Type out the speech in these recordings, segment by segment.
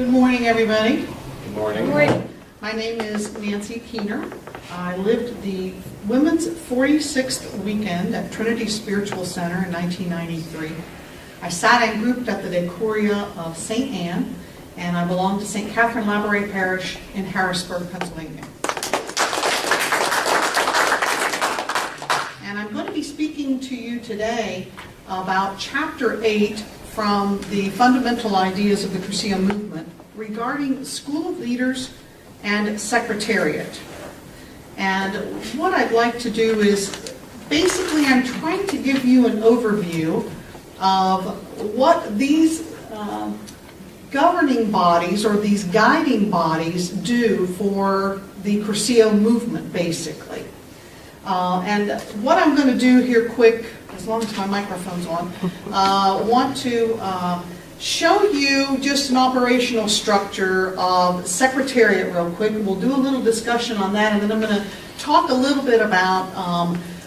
Good morning, everybody. Good morning. Good morning. My name is Nancy Keener. I lived the Women's 46th weekend at Trinity Spiritual Center in 1993. I sat and grouped at the Decoria of St. Anne, and I belong to St. Catherine Labouré Parish in Harrisburg, Pennsylvania. And I'm going to be speaking to you today about Chapter 8 from the Fundamental Ideas of the Cursillo Movement regarding School of Leaders and Secretariat. And what I'd like to do is, basically I'm trying to give you an overview of what these governing bodies or these guiding bodies do for the Cursillo movement, basically. And what I'm going to do here quick, as long as my microphone's on, want to show you just an operational structure of Secretariat real quick. We'll do a little discussion on that, and then I'm going to talk a little bit about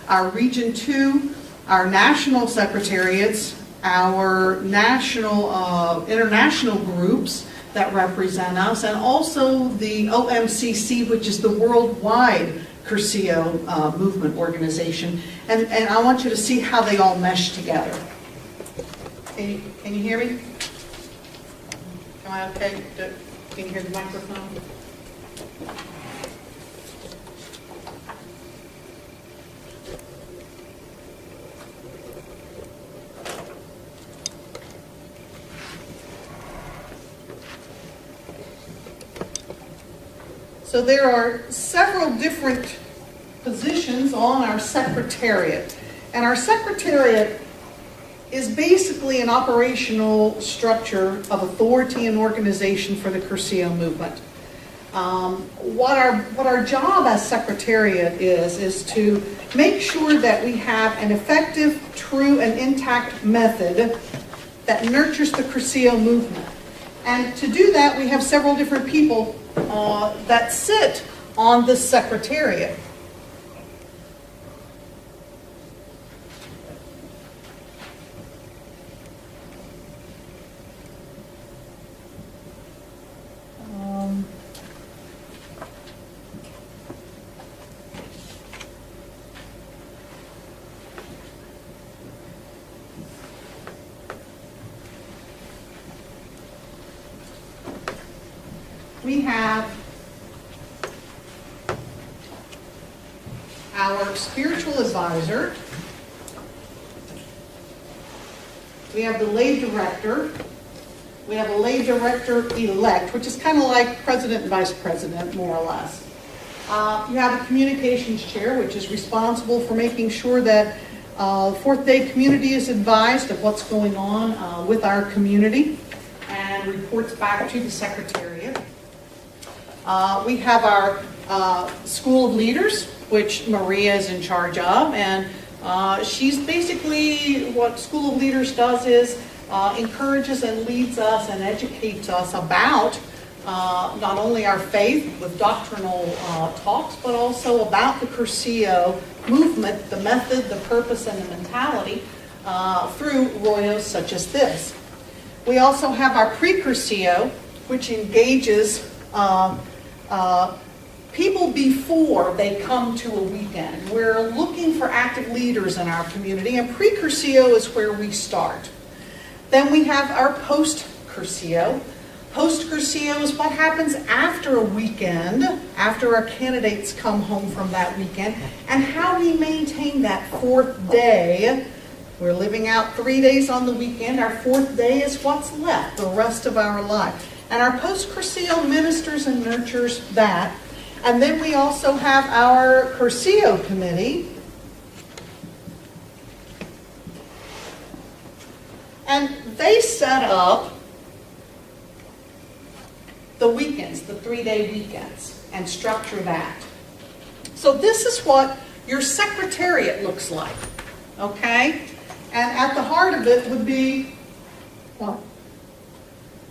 our Region 2, our national secretariats, our national, international groups that represent us, and also the OMCC, which is the worldwide Cursillo movement organization. And I want you to see how they all mesh together. Can you hear me? Am I okay? Can you hear the microphone? So there are several different positions on our Secretariat. And our Secretariat is basically an operational structure of authority and organization for the Cursillo movement. What our job as Secretariat is to make sure that we have an effective, true, and intact method that nurtures the Cursillo movement. And to do that, we have several different people that sit on the Secretariat. We have our spiritual advisor. We have the lay director. We have a lay director-elect, which is kind of like president and vice president, more or less. You have a communications chair, which is responsible for making sure that the Fourth Day community is advised of what's going on with our community and reports back to the Secretariat. We have our School of Leaders, which Maria is in charge of, and she's basically, what School of Leaders does is encourages and leads us and educates us about not only our faith with doctrinal talks, but also about the Cursillo movement, the method, the purpose, and the mentality through royos such as this. We also have our pre-Cursillo, which engages people before they come to a weekend. We're looking for active leaders in our community, and pre-Cursillo is where we start. Then we have our post-Cursillo. Post-Cursillo is what happens after a weekend, after our candidates come home from that weekend, and how we maintain that fourth day. We're living out 3 days on the weekend. Our fourth day is what's left, the rest of our life. And our post-Cursillo ministers and nurtures that. And then we also have our Cursillo committee. And they set up the weekends, the 3-day weekends, and structure that. So this is what your Secretariat looks like, okay? And at the heart of it would be, what?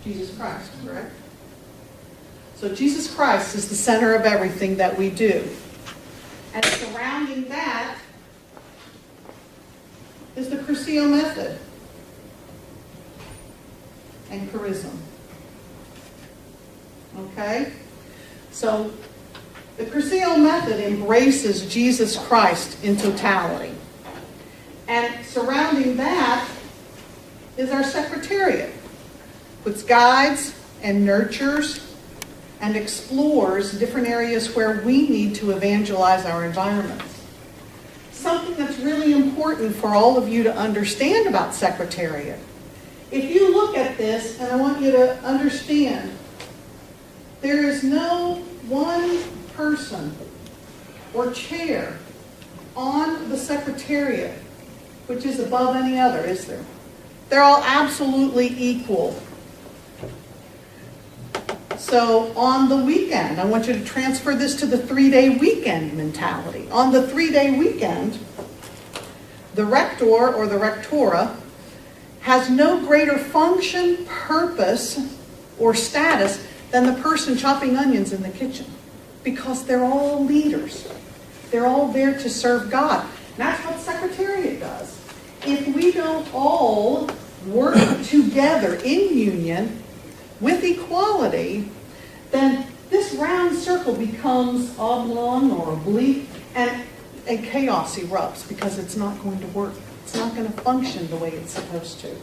Jesus Christ, correct? So Jesus Christ is the center of everything that we do. And surrounding that is the Cursillo method and charisma. Okay? So the Cursillo method embraces Jesus Christ in totality. And surrounding that is our Secretariat, which guides and nurtures and explores different areas where we need to evangelize our environments. Something that's really important for all of you to understand about Secretariat. If you look at this, and I want you to understand, there is no one person or chair on the Secretariat which is above any other, is there? They're all absolutely equal. So on the weekend, I want you to transfer this to the 3-day weekend mentality. On the 3-day weekend, the rector or the rectora has no greater function, purpose, or status than the person chopping onions in the kitchen, because they're all leaders. They're all there to serve God. And that's what Secretariat does. If we don't all work together in union with equality, then this round circle becomes oblong or oblique, and chaos erupts because it's not going to work. It's not going to function the way it's supposed to.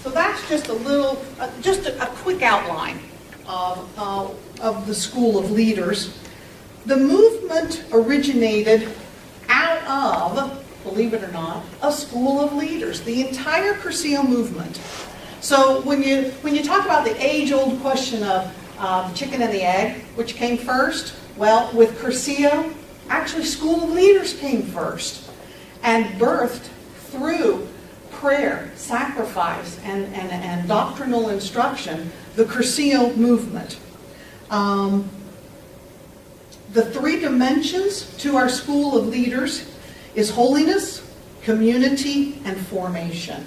So that's just a quick outline of the School of Leaders. The movement originated out of, believe it or not, a school of leaders. The entire Cursillo movement. So when you talk about the age-old question of the chicken and the egg, which came first? Well, with Cursillo, actually School of Leaders came first and birthed through prayer, sacrifice, and doctrinal instruction, the Cursillo movement. The 3 dimensions to our School of Leaders is holiness, community, and formation.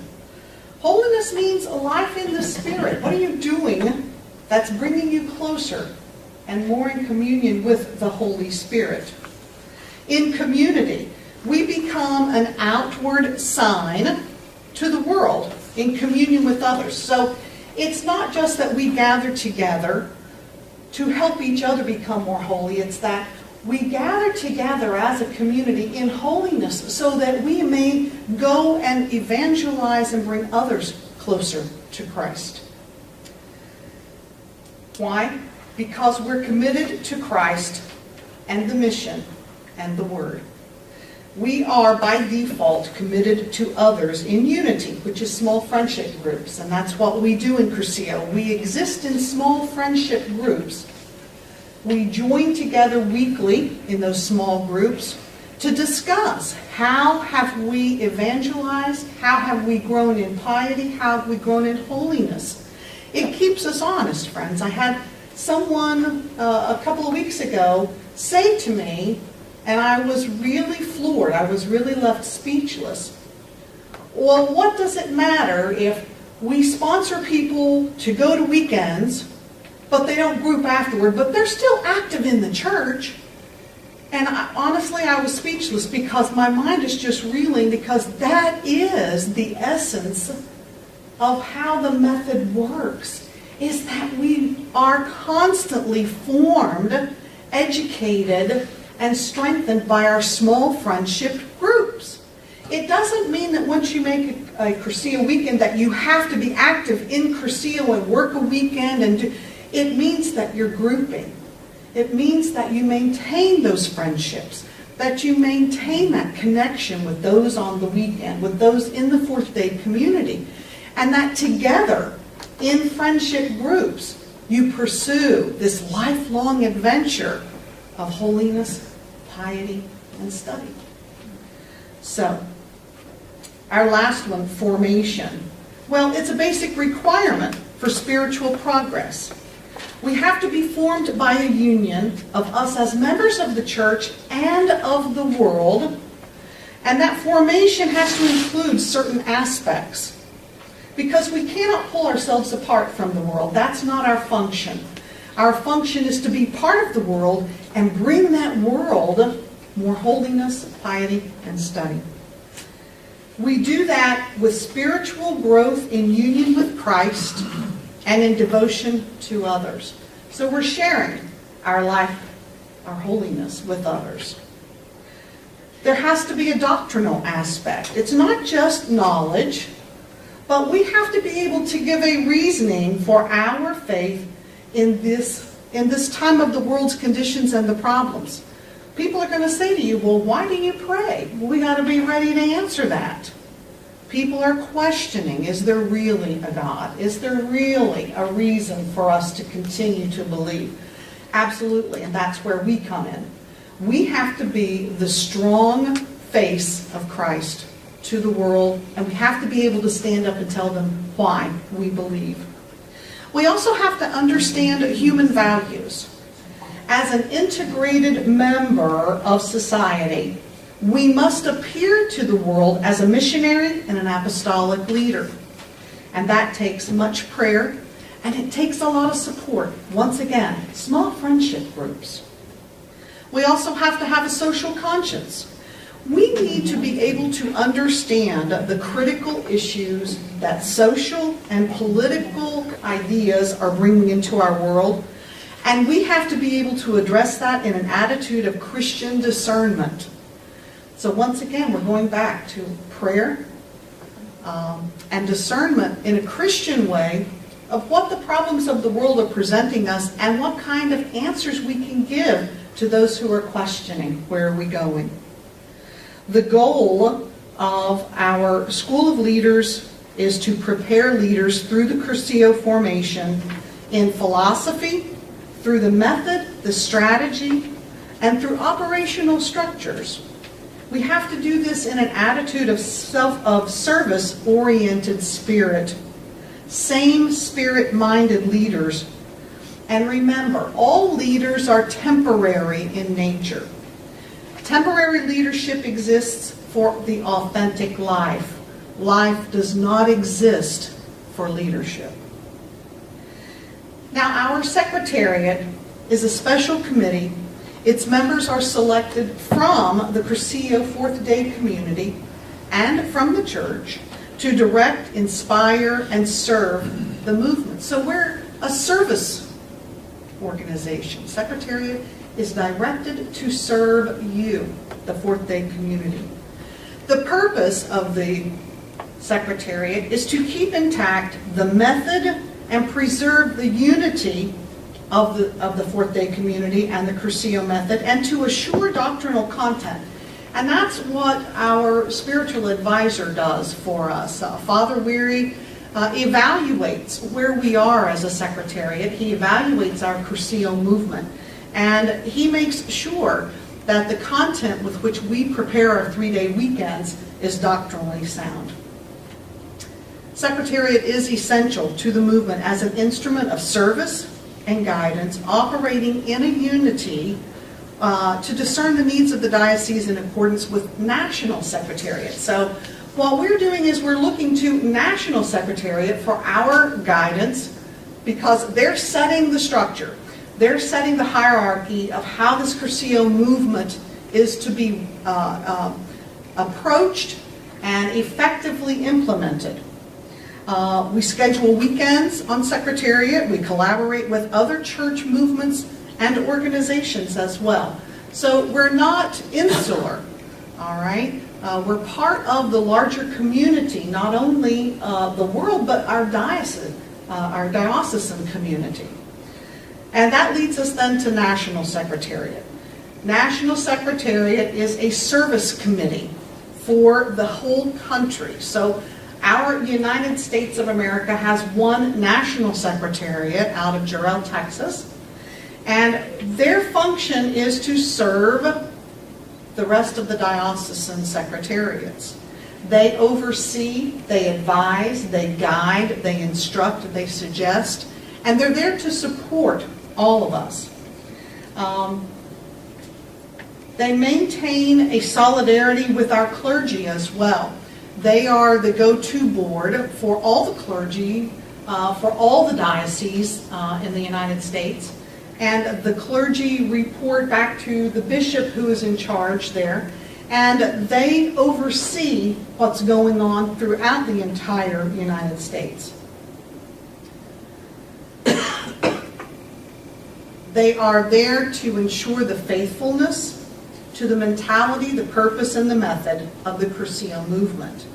Holiness means a life in the Spirit. What are you doing that's bringing you closer and more in communion with the Holy Spirit? In community, we become an outward sign to the world in communion with others. So it's not just that we gather together to help each other become more holy. It's that we gather together as a community in holiness so that we may go and evangelize and bring others closer to Christ. Why? Because we're committed to Christ and the mission and the Word. We are, by default, committed to others in unity, which is small friendship groups. And that's what we do in Cursillo. We exist in small friendship groups. We join together weekly in those small groups to discuss how have we evangelized, how have we grown in piety, how have we grown in holiness. It keeps us honest, friends. I had someone a couple of weeks ago say to me, and I was really floored, I was really left speechless. Well, what does it matter if we sponsor people to go to weekends, but they don't group afterward, but they're still active in the church? And honestly, I was speechless because my mind is just reeling, because that is the essence of how the method works, is that we are constantly formed, educated, and strengthened by our small friendship groups. It doesn't mean that once you make a Cursillo weekend that you have to be active in Cursillo and work a weekend. It means that you're grouping. It means that you maintain those friendships, that you maintain that connection with those on the weekend, with those in the 4th day community, and that together in friendship groups you pursue this lifelong adventure of holiness, piety, and study. So, our last one, formation. Well, it's a basic requirement for spiritual progress. We have to be formed by a union of us as members of the church and of the world, and that formation has to include certain aspects, because we cannot pull ourselves apart from the world. That's not our function. Our function is to be part of the world and bring that world more holiness, piety, and study. We do that with spiritual growth in union with Christ, and in devotion to others. So we're sharing our life, our holiness with others. There has to be a doctrinal aspect. It's not just knowledge, but we have to be able to give a reasoning for our faith in this time of the world's conditions and the problems. People are going to say to you, well, why do you pray? Well, we got to be ready to answer that. People are questioning, is there really a God? Is there really a reason for us to continue to believe? Absolutely, and that's where we come in. We have to be the strong face of Christ to the world, and we have to be able to stand up and tell them why we believe. We also have to understand human values. As an integrated member of society, we must appear to the world as a missionary and an apostolic leader. And that takes much prayer, and it takes a lot of support. Once again, small friendship groups. We also have to have a social conscience. We need to be able to understand the critical issues that social and political ideas are bringing into our world, and we have to be able to address that in an attitude of Christian discernment. So once again, we're going back to prayer and discernment in a Christian way of what the problems of the world are presenting us and what kind of answers we can give to those who are questioning, where are we going? The goal of our School of Leaders is to prepare leaders through the Cursillo formation in philosophy, through the method, the strategy, and through operational structures. We have to do this in an attitude of service-oriented spirit, same spirit-minded leaders. And remember, all leaders are temporary in nature. Temporary leadership exists for the authentic life. Life does not exist for leadership. Now, our Secretariat is a special committee. Its members are selected from the Cursillo Fourth Day community and from the church to direct, inspire, and serve the movement. So we're a service organization. Secretariat is directed to serve you, the Fourth Day community. The purpose of the Secretariat is to keep intact the method and preserve the unity of the Fourth Day community and the Cursillo method, and to assure doctrinal content. And that's what our spiritual advisor does for us. Father Weary evaluates where we are as a Secretariat. He evaluates our Cursillo movement, and he makes sure that the content with which we prepare our 3-day weekends is doctrinally sound. Secretariat is essential to the movement as an instrument of service and guidance, operating in a unity to discern the needs of the diocese in accordance with national secretariat. So what we're doing is we're looking to national secretariat for our guidance, because they're setting the structure. They're setting the hierarchy of how this Cursillo movement is to be approached and effectively implemented. We schedule weekends on Secretariat. We collaborate with other church movements and organizations as well. So we're not insular, all right? We're part of the larger community, not only the world, but our diocesan community. And that leads us then to National Secretariat. National Secretariat is a service committee for the whole country. So our United States of America has one National Secretariat out of Jarrell, Texas. And their function is to serve the rest of the diocesan secretariats. They oversee, they advise, they guide, they instruct, they suggest, and they're there to support all of us. They maintain a solidarity with our clergy as well. They are the go-to board for all the clergy, for all the dioceses in the United States. And the clergy report back to the bishop who is in charge there. And they oversee what's going on throughout the entire United States. They are there to ensure the faithfulness to the mentality, the purpose, and the method of the Cursillo movement.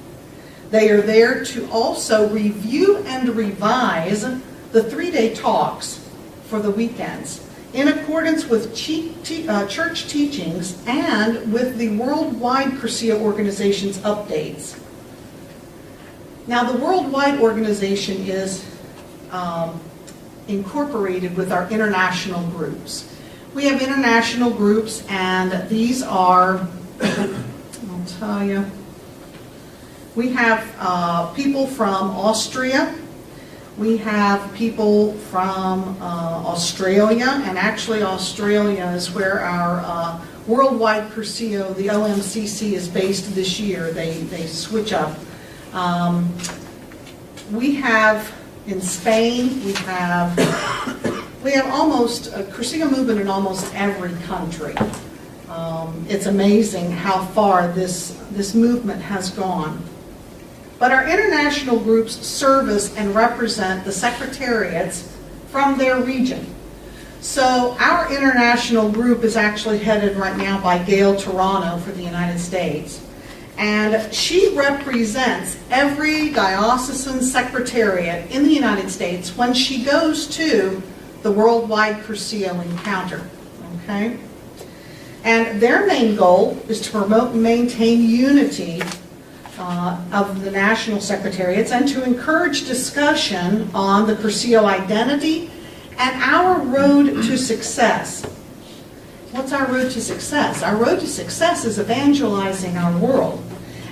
They are there to also review and revise the 3-day talks for the weekends in accordance with church teachings and with the worldwide Cursillo organization's updates. Now, the worldwide organization is incorporated with our international groups. We have international groups, and these are, I'll tell you, we have people from Austria, we have people from Australia, and actually Australia is where our worldwide Cursillo, the OMCC, is based this year. They switch up. We have in Spain, we have almost a Cursillo movement in almost every country. It's amazing how far this movement has gone. But our international groups service and represent the secretariats from their region. So our international group is actually headed right now by Gail Toronto for the United States. And she represents every diocesan secretariat in the United States when she goes to the worldwide Cursillo encounter. Okay? And their main goal is to promote and maintain unity of the national secretariats and to encourage discussion on the Cursillo identity and our road to success. What's our road to success? Our road to success is evangelizing our world.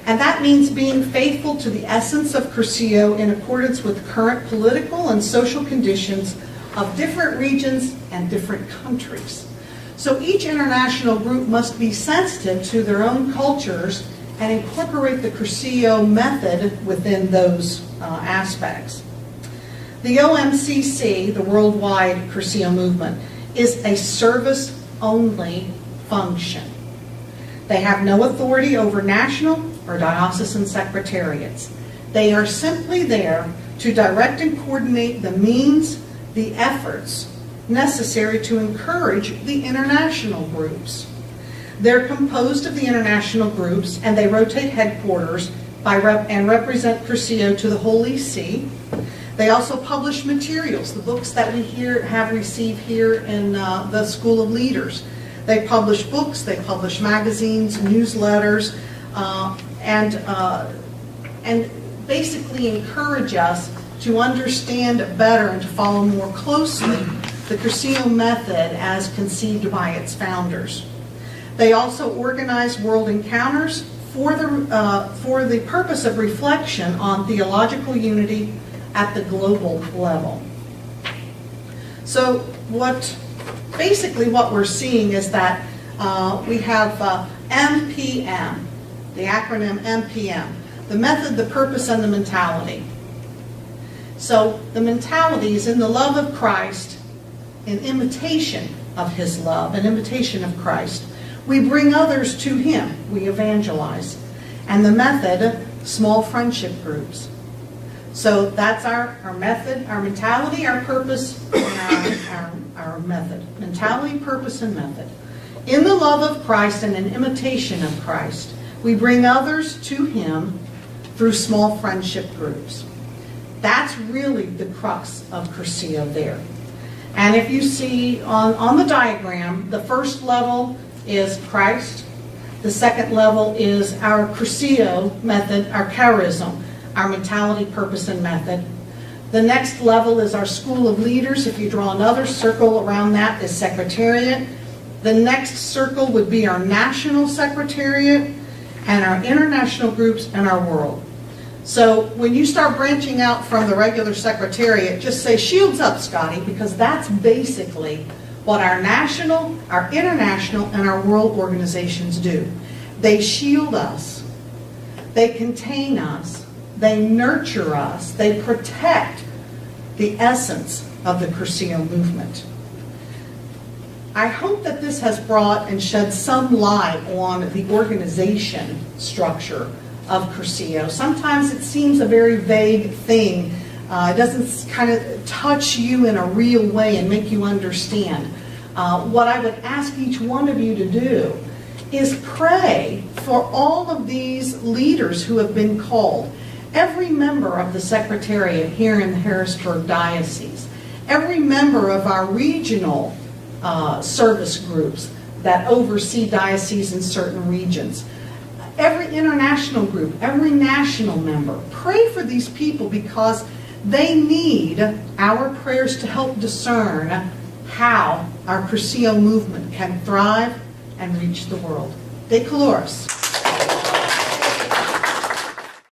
And that means being faithful to the essence of Cursillo in accordance with current political and social conditions of different regions and different countries. So each international group must be sensitive to their own cultures and incorporate the Cursillo method within those aspects. The OMCC, the Worldwide Cursillo Movement, is a service-only function. They have no authority over national or diocesan secretariats. They are simply there to direct and coordinate the means, the efforts necessary to encourage the international groups. They're composed of the international groups, and they rotate headquarters and represent Cursillo to the Holy See. They also publish materials, the books that we have received here in the School of Leaders. They publish books, they publish magazines, newsletters, and basically encourage us to understand better and to follow more closely the Cursillo method as conceived by its founders. They also organize world encounters for the purpose of reflection on theological unity at the global level. So basically what we're seeing is that we have MPM, the acronym MPM, the method, the purpose, and the mentality. So the mentality is in the love of Christ, in imitation of His love, an imitation of Christ. We bring others to Him. We evangelize. And the method, small friendship groups. So that's our method, our mentality, our purpose, and our method. Mentality, purpose, and method. In the love of Christ and in imitation of Christ, we bring others to Him through small friendship groups. That's really the crux of Cursillo there. And if you see on the diagram, the first level is Christ. The second level is our Cursillo method, our charism, our mentality, purpose, and method. The next level is our School of Leaders. If you draw another circle around that is Secretariat. The next circle would be our National Secretariat and our international groups and our world. So when you start branching out from the regular Secretariat, just say shields up, Scotty, because that's basically what our national, our international, and our world organizations do. They shield us. They contain us. They nurture us. They protect the essence of the Cursillo movement. I hope that this has brought and shed some light on the organization structure of Cursillo. Sometimes it seems a very vague thing. It doesn't kind of touch you in a real way and make you understand. What I would ask each one of you to do is pray for all of these leaders who have been called. Every member of the Secretariat here in the Harrisburg Diocese, every member of our regional service groups that oversee dioceses in certain regions, every international group, every national member. Pray for these people because they need our prayers to help discern how our Cursillo movement can thrive and reach the world. De Colores.